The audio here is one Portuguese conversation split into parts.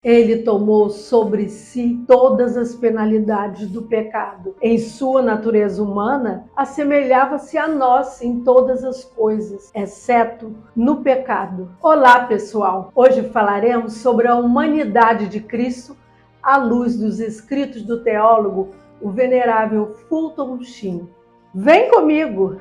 Ele tomou sobre si todas as penalidades do pecado. Em sua natureza humana, assemelhava-se a nós em todas as coisas, exceto no pecado. Olá, pessoal! Hoje falaremos sobre a humanidade de Cristo à luz dos escritos do teólogo, o venerável Fulton Sheen. Vem comigo!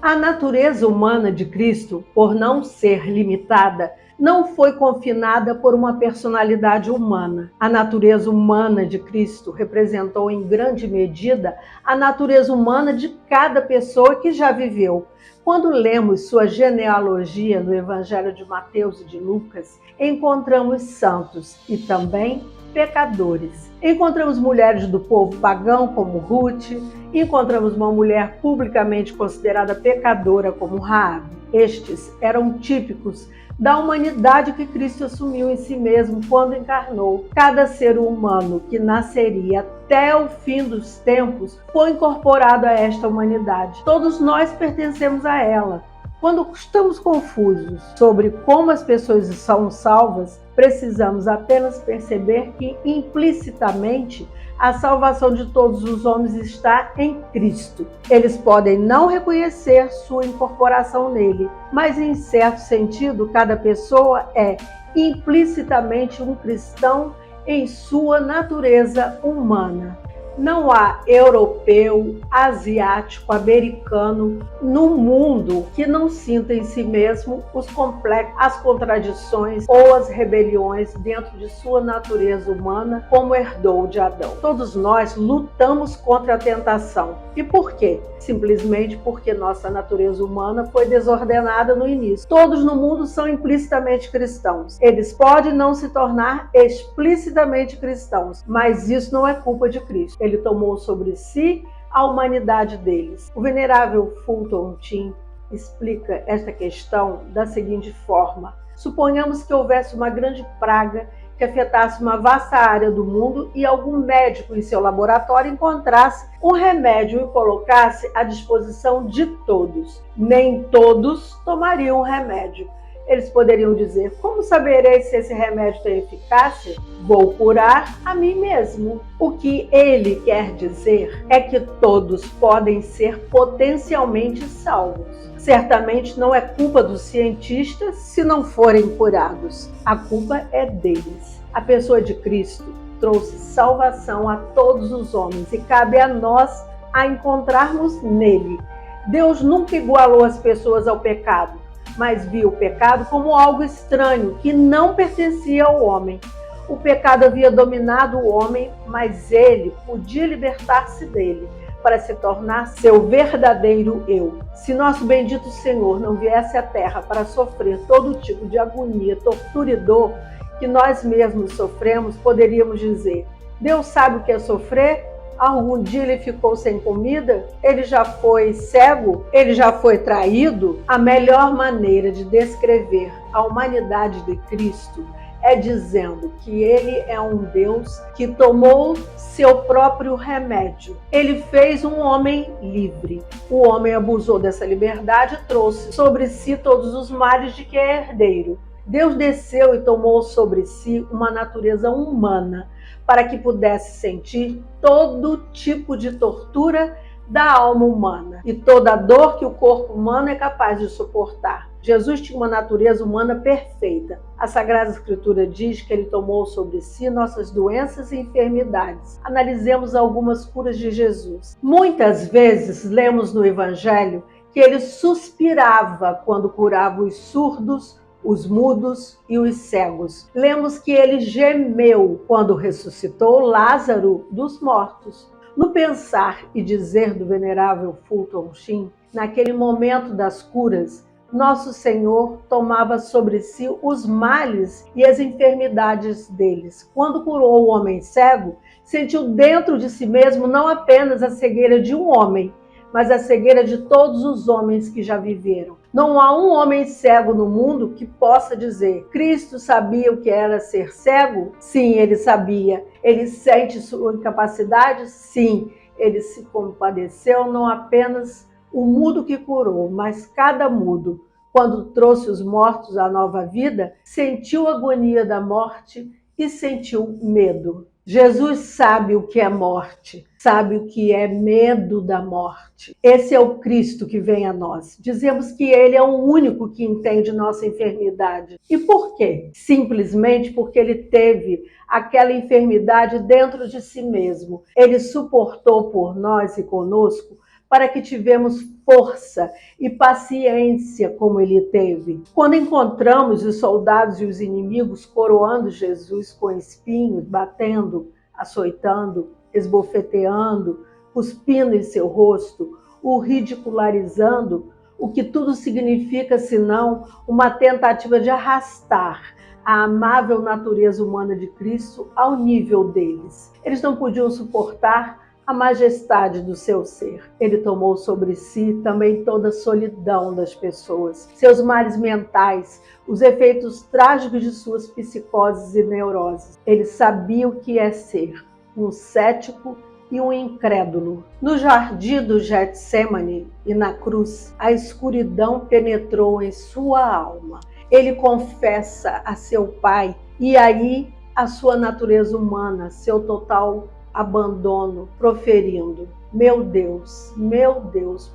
A natureza humana de Cristo, por não ser limitada, não foi confinada por uma personalidade humana. A natureza humana de Cristo representou em grande medida a natureza humana de cada pessoa que já viveu. Quando lemos sua genealogia no Evangelho de Mateus e de Lucas, encontramos santos e também pecadores. Encontramos mulheres do povo pagão como Ruth, encontramos uma mulher publicamente considerada pecadora como Raabe. Estes eram típicos da humanidade que Cristo assumiu em si mesmo quando encarnou. Cada ser humano que nasceria até o fim dos tempos foi incorporado a esta humanidade. Todos nós pertencemos a ela. Quando estamos confusos sobre como as pessoas são salvas, precisamos apenas perceber que, implicitamente, a salvação de todos os homens está em Cristo. Eles podem não reconhecer sua incorporação nele, mas, em certo sentido, cada pessoa é implicitamente um cristão em sua natureza humana. Não há europeu, asiático, americano no mundo que não sinta em si mesmo os complexos, as contradições ou as rebeliões dentro de sua natureza humana, como herdou de Adão. Todos nós lutamos contra a tentação. E por quê? Simplesmente porque nossa natureza humana foi desordenada no início. Todos no mundo são implicitamente cristãos. Eles podem não se tornar explicitamente cristãos, mas isso não é culpa de Cristo. Ele tomou sobre si a humanidade deles. O venerável Fulton Sheen explica esta questão da seguinte forma: suponhamos que houvesse uma grande praga que afetasse uma vasta área do mundo e algum médico em seu laboratório encontrasse um remédio e o colocasse à disposição de todos. Nem todos tomariam o remédio. Eles poderiam dizer: como saberei se esse remédio tem eficácia? Vou curar a mim mesmo. O que ele quer dizer é que todos podem ser potencialmente salvos. Certamente não é culpa dos cientistas se não forem curados. A culpa é deles. A pessoa de Cristo trouxe salvação a todos os homens e cabe a nós a encontrarmos nele. Deus nunca igualou as pessoas ao pecado, mas viu o pecado como algo estranho, que não pertencia ao homem. O pecado havia dominado o homem, mas ele podia libertar-se dele, para se tornar seu verdadeiro eu. Se nosso bendito Senhor não viesse à terra para sofrer todo tipo de agonia, tortura e dor que nós mesmos sofremos, poderíamos dizer: Deus sabe o que é sofrer? Algum dia ele ficou sem comida? Ele já foi cego? Ele já foi traído? A melhor maneira de descrever a humanidade de Cristo é dizendo que ele é um Deus que tomou seu próprio remédio. Ele fez um homem livre. O homem abusou dessa liberdade e trouxe sobre si todos os males de que é herdeiro. Deus desceu e tomou sobre si uma natureza humana para que pudesse sentir todo tipo de tortura da alma humana e toda a dor que o corpo humano é capaz de suportar. Jesus tinha uma natureza humana perfeita. A Sagrada Escritura diz que ele tomou sobre si nossas doenças e enfermidades. Analisemos algumas curas de Jesus. Muitas vezes lemos no Evangelho que ele suspirava quando curava os surdos, os mudos e os cegos. Lemos que ele gemeu quando ressuscitou Lázaro dos mortos. No pensar e dizer do venerável Fulton Sheen, naquele momento das curas, nosso Senhor tomava sobre si os males e as enfermidades deles. Quando curou o homem cego, sentiu dentro de si mesmo não apenas a cegueira de um homem, mas a cegueira de todos os homens que já viveram. Não há um homem cego no mundo que possa dizer: Cristo sabia o que era ser cego? Sim, ele sabia. Ele sente sua incapacidade? Sim, ele se compadeceu não apenas o mudo que curou, mas cada mudo, quando trouxe os mortos à nova vida, sentiu a agonia da morte e sentiu medo. Jesus sabe o que é morte, sabe o que é medo da morte. Esse é o Cristo que vem a nós. Dizemos que Ele é o único que entende nossa enfermidade. E por quê? Simplesmente porque Ele teve aquela enfermidade dentro de si mesmo. Ele suportou por nós e conosco para que tivemos força e paciência como ele teve. Quando encontramos os soldados e os inimigos coroando Jesus com espinhos, batendo, açoitando, esbofeteando, cuspindo em seu rosto, o ridicularizando, o que tudo significa senão uma tentativa de arrastar a amável natureza humana de Cristo ao nível deles. Eles não podiam suportar a majestade do seu ser. Ele tomou sobre si também toda a solidão das pessoas, seus males mentais, os efeitos trágicos de suas psicoses e neuroses. Ele sabia o que é ser um cético e um incrédulo. No jardim do Getsemane e na cruz, a escuridão penetrou em sua alma. Ele confessa a seu Pai e aí a sua natureza humana, seu total abandono, proferindo: meu Deus,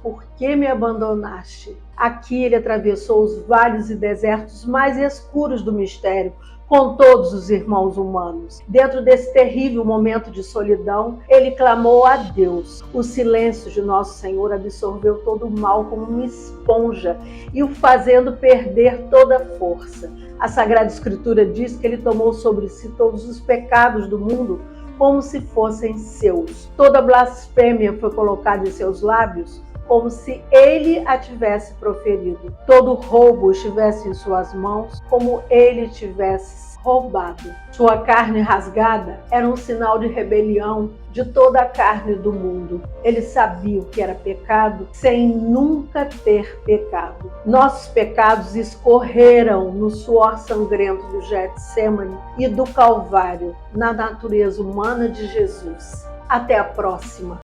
por que me abandonaste? Aqui ele atravessou os vales e desertos mais escuros do mistério, com todos os irmãos humanos. Dentro desse terrível momento de solidão, ele clamou a Deus. O silêncio de nosso Senhor absorveu todo o mal como uma esponja e o fazendo perder toda a força. A Sagrada Escritura diz que ele tomou sobre si todos os pecados do mundo como se fossem seus. Toda blasfêmia foi colocada em seus lábios, como se ele a tivesse proferido. Todo roubo estivesse em suas mãos, como ele tivesse roubado. Sua carne rasgada era um sinal de rebelião de toda a carne do mundo. Ele sabia o que era pecado sem nunca ter pecado. Nossos pecados escorreram no suor sangrento do Getsemane e do Calvário, na natureza humana de Jesus. Até a próxima!